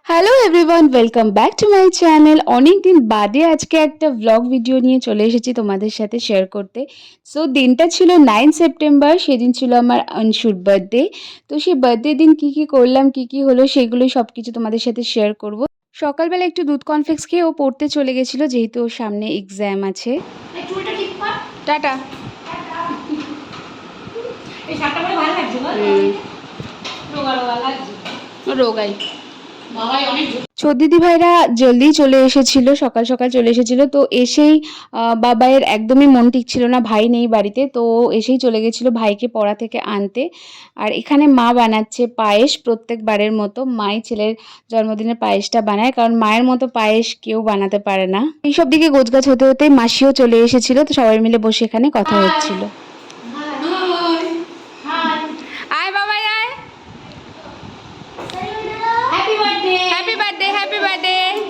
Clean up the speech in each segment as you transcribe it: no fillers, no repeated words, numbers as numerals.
Hello everyone, welcome back to my channel. অনেক দিন বাদে আজকে একটা ব্লগ ভিডিও নিয়ে চলে এসেছি তোমাদের সাথে শেয়ার করতে। সো দিনটা ছিল 9 সেপ্টেম্বর, সেদিন ছিল আমার অংশুর বার্থডে। তো সেই বার্থডে দিন কী কী করলাম, কী কী হলো, সেগুলোই সব কিছু তোমাদের সাথে শেয়ার করব। সকালবেলা একটু দুধ কর্নফ্লেক্স খেয়ে ও পড়তে চলে গেছিলো, যেহেতু ওর সামনে এক্সাম আছে। টাটা। রোগাই দিদি ভাইরা জলদি চলে এসেছিল, সকাল সকাল চলে এসেছিল। তো এসেই বাবাইয়ের একদমই মন ঠিক ছিল না, ভাই নেই বাড়িতে। তো এসেই চলে গেছিলো ভাইকে পড়া থেকে আনতে। আর এখানে মা বানাচ্ছে পায়েস, প্রত্যেকবারের মতো মাই ছেলের জন্মদিনের পায়েসটা বানায়, কারণ মায়ের মতো পায়েস কেউ বানাতে পারে না। এইসব দিকে গোছগাছ হতে হতে মাসিও চলে এসেছিল, তো সবাই মিলে বসে এখানে কথা হচ্ছিল। আয় বাবাই আয়,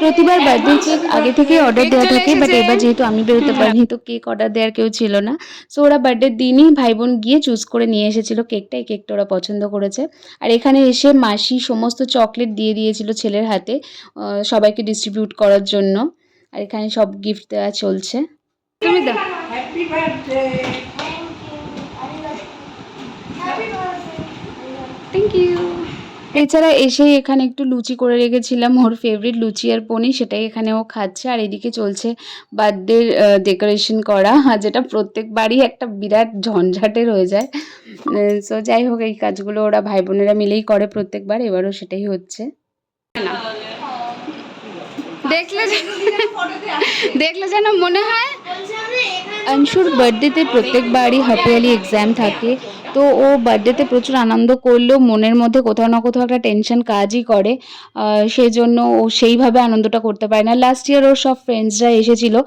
প্রতিবার বার্থডে কেক আগে থেকে অর্ডার দেওয়া থাকে, বাট এবার যেহেতু আমি বেরোতে পারিনি তো কেক অর্ডার দেওয়ার কেউ ছিল না। সো ওরা বার্থডের দিনই ভাই বোন গিয়ে চুজ করে নিয়ে এসেছিলো কেকটা। এই কেকটা ওরা পছন্দ করেছে। আর এখানে এসে মাসি সমস্ত চকলেট দিয়ে দিয়েছিল ছেলের হাতে, সবাইকে ডিস্ট্রিবিউট করার জন্য। আর এখানে সব গিফট দেওয়া চলছে। তুমি দাও। Happy birthday. Thank you. এছাড়া এসেই এখানে একটু লুচি করে রেখেছিলাম, ওর ফেভারিট লুচি আর পনির, সেটাই এখানে ও খাচ্ছে। আর এদিকে চলছে বার্থডে ডেকোরেশন করা, যেটা প্রত্যেকবারই একটা বিরাট ঝঞ্ঝাটের হয়ে যায়। সো যাই হোক, এই কাজগুলো ওরা ভাই বোনেরা মিলেই করে প্রত্যেকবার, এবারও সেটাই হচ্ছে। দেখলে যেন মনে হয় অংশুর বার্থডেতে প্রত্যেকবারই হাফ-ইয়ারলি এক্সাম থাকে। তো ও বার্থডেতে প্রচুর আনন্দ করলেও মনের মধ্যে কোথাও না কোথাও একটা টেনশন কাজই করে, সেই জন্য ও সেইভাবে আনন্দটা করতে পারে না। লাস্ট ইয়ার ওর সব ফ্রেন্ডসরা এসেছিলো,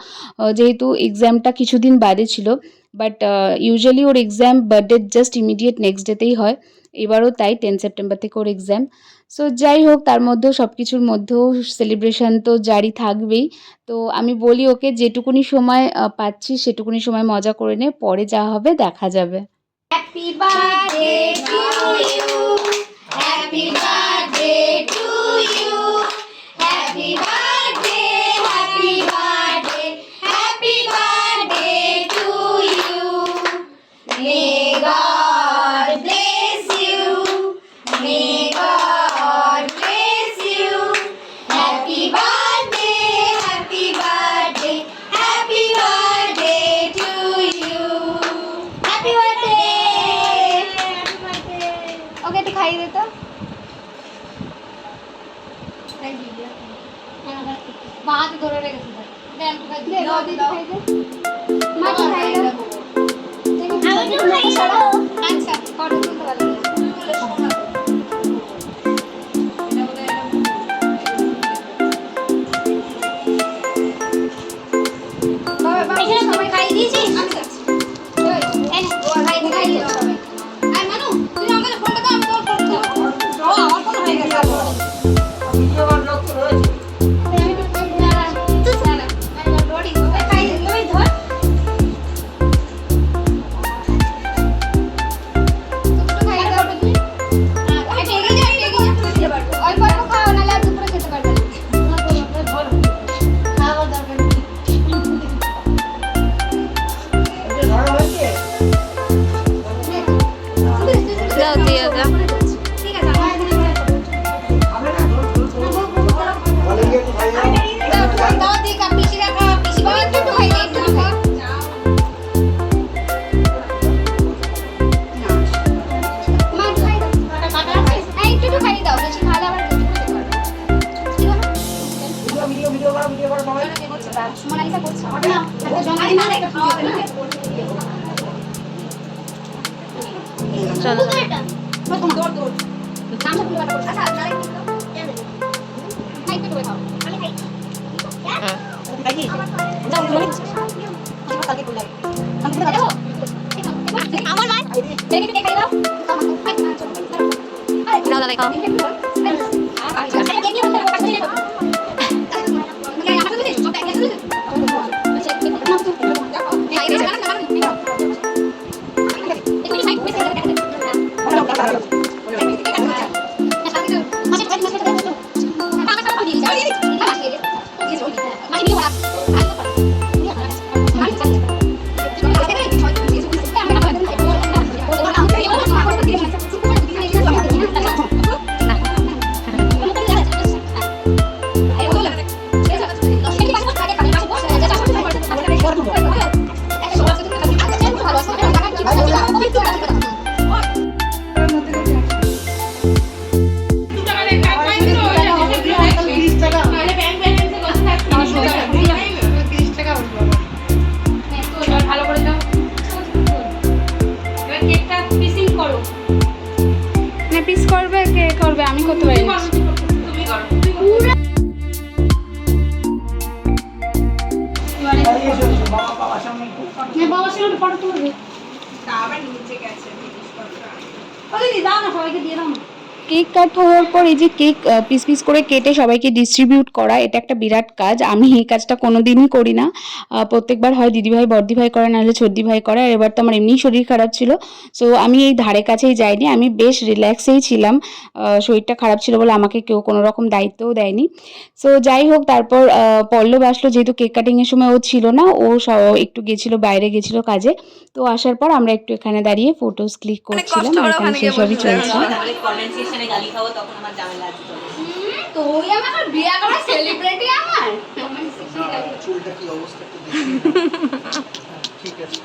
যেহেতু এক্সামটা কিছুদিন বাদে ছিল, বাট ইউজুয়ালি ওর exam birthday just immediate next ডেতেই হয়। এবারও তাই 10 সেপ্টেম্বর থেকে ওর এক্সাম। সো যাই হোক, তার মধ্যেও সব কিছুর মধ্যেও সেলিব্রেশন তো জারি থাকবেই। তো আমি বলি ওকে, যেটুকুনি সময় পাচ্ছি সেটুকুনি সময় মজা করে নে, পরে যা হবে দেখা যাবে। Happy birthday to you, happy birthday to you, happy birthday, happy birthday, happy birthday to you. May God bless you, may God bless you, happy birthday, happy birthday, happy birthday to you. Happy birthday. Okay একটু খাইয়ে দে তো। বাদ ধরে রেখেছি। আচ্ছা photo তুলতে পারো। সবাই খাইয়ে দিয়েছি। আচ্ছা চলো কেক কাট হওয়ার পর এই যে কেক পিস পিস করে কেটে সবাইকে ডিস্ট্রিবিউট করা, এটা একটা বিরাট কাজ। আমি এই কাজটা কোনোদিনই করি না। প্রত্যেকবার হয় দিদিভাই বড়দিভাই করে, নাহলে ছোটদিভাই করে। আর এবার তো আমার এমনিই শরীর খারাপ ছিল, সো আমি এই ধারে কাছেই যাইনি। আমি বেশ রিল্যাক্সেই ছিলাম। শরীরটা খারাপ ছিল বলে আমাকে কেউ কোনো রকম দায়িত্বও দেয়নি। সো যাই হোক, তারপর পল্লব আসলো, যেহেতু কেক কাটিংয়ের সময় ও ছিল না, ও একটু গেছিলো, বাইরে গেছিলো কাজে। তো আসার পর আমরা একটু এখানে দাঁড়িয়ে ফটোস ক্লিক করছিলাম, আর এখানে সেসবই চলছে। কমেন্ট সেকশনে গালি খাবো, তখন আমার ঝামেলা আছে। তো ওই আমার বিয়ে করা সেলিব্রিটি আমার চুলটা কি অবস্থা একটু দেখি। ঠিক আছে,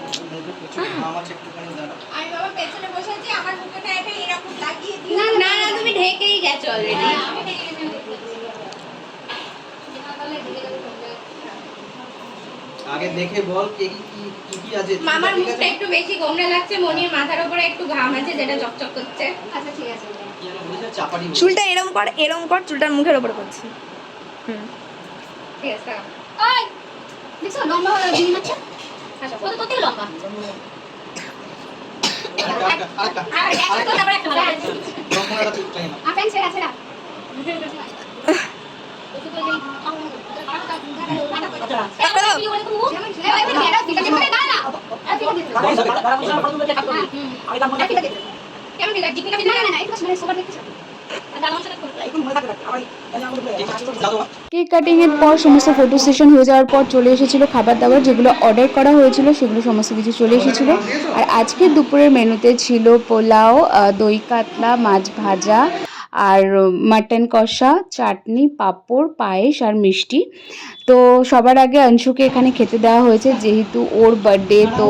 ঘাম আছে একটুখানি দাঁড়া। আমি বাবা পেছনে বসে আছি, আমার মুখটা এটা এরকম লাগিয়ে দিই। না না না, তুমি ঢেকেই গেছো অলরেডি। আমি ঢেকে গেছি। আগে দেখে বল কে কি আছে। মামার মুখটা একটু বেশি গোমড়া লাগছে, মনির মাথার উপরে একটু ঘাম আছে যেটা চকচক করছে। আচ্ছা ঠিক আছে, চাপাড়ি চুলটা এরম কর চুলটার মুখের উপরে করছি। ঠিক আছে। ওই দেখছো লম্বা হয়ে দিন আছে। আচ্ছা কত কত লম্বা? আপেন ছেড়া ছেড়া। কেক কাটিং এর পর সমস্ত ফটো সেশন হয়ে যাওয়ার পর চলে এসেছিল খাবার দাবার, যেগুলো অর্ডার করা হয়েছিল সেগুলো সমস্ত কিছু চলে এসেছিল। আর আজকে দুপুরের মেনুতে ছিল পোলাও, দই কাতলা, মাছ ভাজা, আর মাটন কষা, চাটনি, পাঁপড়, পায়েস আর মিষ্টি। তো সবার আগে অংশুকে এখানে খেতে দেওয়া হয়েছে, যেহেতু ওর বার্থডে, তো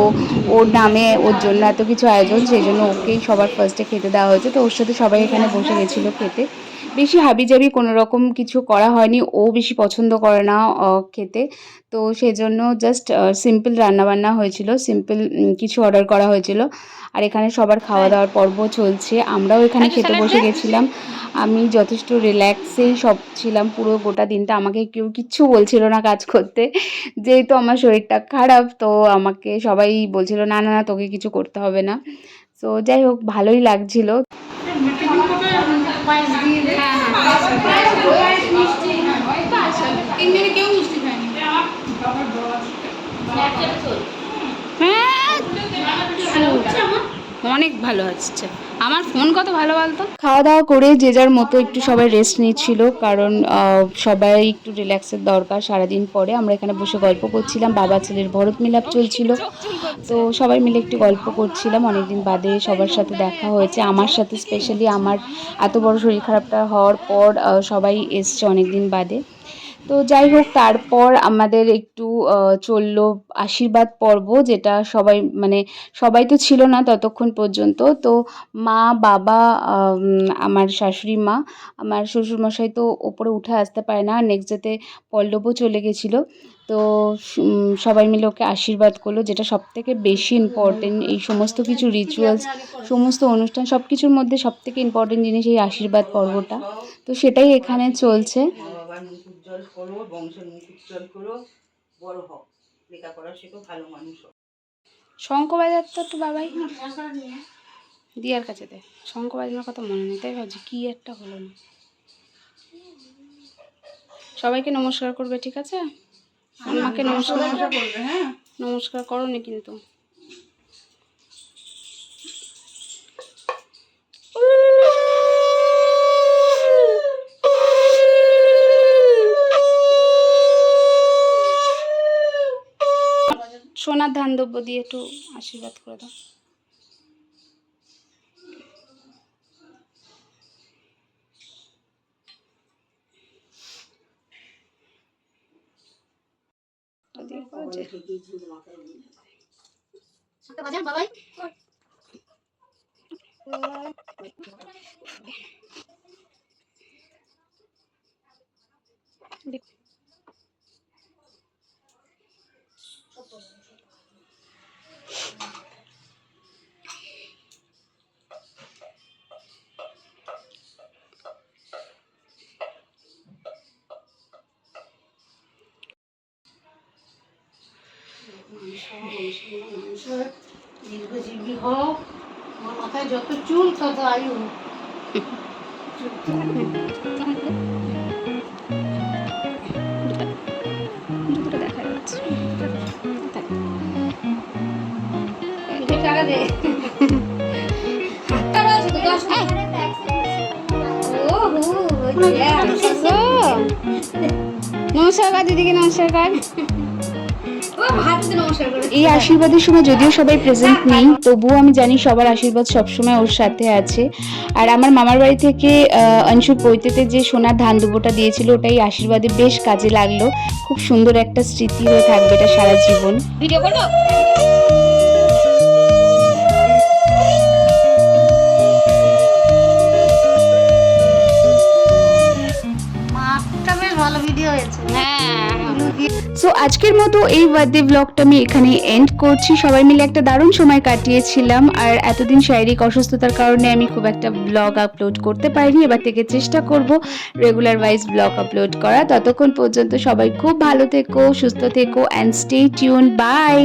ওর নামে ওর জন্য এত কিছু আয়োজন, সেই জন্য ওকেই সবার ফার্স্টে খেতে দেওয়া হয়েছে। তো ওর সাথে সবাই এখানে বসে গেছিলো খেতে। বেশি হাবিজাবি কোনো রকম কিছু করা হয়নি, ও বেশি পছন্দ করে না খেতে। তো সেজন্য জাস্ট সিম্পল রান্নাবান্না হয়েছিল, সিম্পল কিছু অর্ডার করা হয়েছিল। আর এখানে সবার খাওয়া দাওয়ার পর্ব চলছে, আমরাও এখানে খেতে বসে গেছিলাম। আমি যথেষ্ট রিল্যাক্সেই সব ছিলাম পুরো গোটা দিনটা, আমাকে কেউ কিচ্ছু বলছিল না কাজ করতে, যেহেতু আমার শরীরটা খারাপ। তো আমাকে সবাই বলছিল না না না, তোকে কিছু করতে হবে না। তো যাই হোক, ভালোই লাগছিল। অনেক ভালো হচ্ছে। আমার ফোন কত ভালো বলতো। খাওয়া দাওয়া করে যে যার মতো একটু সবাই রেস্ট নিচ্ছিল, কারণ সবাই একটু রিল্যাক্সের দরকার সারাদিন পরে। আমরা এখানে বসে গল্প করছিলাম, বাবা ছেলের ভরত মিলাপ চলছিল, তো সবাই মিলে একটু গল্প করছিলাম। অনেকদিন বাদে সবার সাথে দেখা হয়েছে, আমার সাথে স্পেশালি। আমার এত বড় শরীর খারাপটা হওয়ার পর সবাই এসছে অনেকদিন বাদে। তো যাই হোক, তারপর আমাদের একটু চললো আশীর্বাদ পর্ব, যেটা সবাই মানে সবাই তো ছিল না ততক্ষণ পর্যন্ত। তো মা, বাবা, আমার শাশুড়ি মা, আমার শ্বশুরমশাই তো ওপরে উঠে আসতে পারে না, নেক্সট ডেতে পল্লবও চলে গেছিলো। তো সবাই মিলে ওকে আশীর্বাদ করলো, যেটা সবথেকে বেশি ইম্পর্টেন্ট। এই সমস্ত কিছু রিচুয়ালস, সমস্ত অনুষ্ঠান, সব কিছুর মধ্যে সবথেকে ইম্পর্টেন্ট জিনিস এই আশীর্বাদ পর্বটা। তো সেটাই এখানে চলছে। বাবার মুখ উজ্জ্বল করো, বংশের মুখ উজ্জ্বল করো, বড় হও, লেখাপড়া শেখো, ভালো মানুষ হও। শঙ্খ বাজার তো একটু বাবাই দিয়ার কাছে দে। শঙ্খ বাজানোর কথা মনে নেই, তাই ভাবছি কি একটা হলো না। সবাইকে নমস্কার করবে, ঠিক আছে? আমাকে নমস্কার করবে। হ্যাঁ, নমস্কার করোনি কিন্তু। সোনার ধান দ্রব্য দিয়ে একটু আশীর্বাদ করে দাও। বাবাই দীর্ঘজীবী হও, আমার মাথায় যত চুল তত আয়ু। দুটো দেখা যাচ্ছে। টাকা দে। নমস্কার কর দিদিকে, নমস্কার কর। এই আশীর্বাদের সময় যদিও সবাই প্রেজেন্ট নেই, তবুও আমি জানি সবার আশীর্বাদ সবসময় ওর সাথে আছে। আর আমার মামার বাড়ি থেকে অংশুর পৈতেতে যে সোনার ধান দুবোটা দিয়েছিল, ওটাই আশীর্বাদে বেশ কাজে লাগলো। খুব সুন্দর একটা স্মৃতি হয়ে থাকবে এটা সারা জীবন। ভিডিও করো। মাছটা বেশ ভালো ভিডিও হয়েছে। হ্যাঁ, সো আজকের মতো এই বার্থডে ব্লগটা আমি এখানে এন্ড করছি। সবাই মিলে একটা দারুণ সময় কাটিয়েছিলাম। আর এতদিন শারীরিক অসুস্থতার কারণে আমি খুব একটা ব্লগ আপলোড করতে পারিনি। এবার থেকে চেষ্টা করব রেগুলার ওয়াইজ ব্লগ আপলোড করা। ততক্ষণ পর্যন্ত সবাই খুব ভালো থেকো, সুস্থ থেকো অ্যান্ড স্টে টিউন। বাই।